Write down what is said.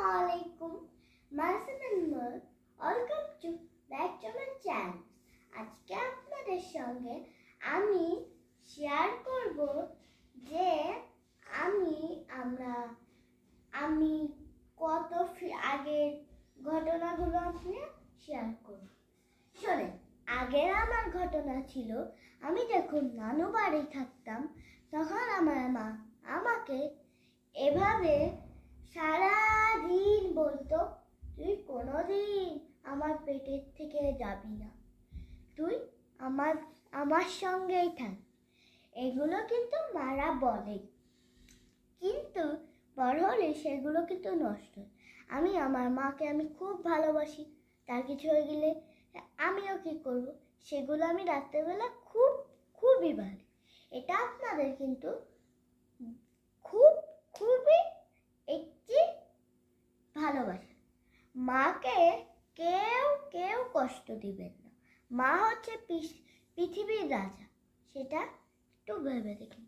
Assalamualaikum. Welcome to back to my channel. আজকে আপনাদের সঙ্গে আমি শেয়ার করব যে আমি কত আগের ঘটনাগুলো আপনি শেয়ার করব। শোনেন, আগের আমার ঘটনা ছিল, আমি যখন নানু বাড়ি থাকতাম তখন আমার মা আমাকে এভাবে সারাদিন বলতো, তুই কোনোদিন আমার পেটের থেকে যাবি না, তুই আমার সঙ্গেই থাক। এগুলো কিন্তু মারা বলে, কিন্তু বড় হলে সেগুলো কিন্তু নষ্ট। আমি আমার মাকে খুব ভালোবাসি, তার কিছু হয়ে গেলে আমিও কি করব, সেগুলো আমি রাত্রেবেলা খুবই ভালো। এটা আপনাদের কিন্তু খুবই একটি ভালোবাসা। মাকে কেউ কষ্ট দিবেন না, মা হচ্ছে পৃথিবীর রাজা, সেটা একটু ভেবে দেখুন।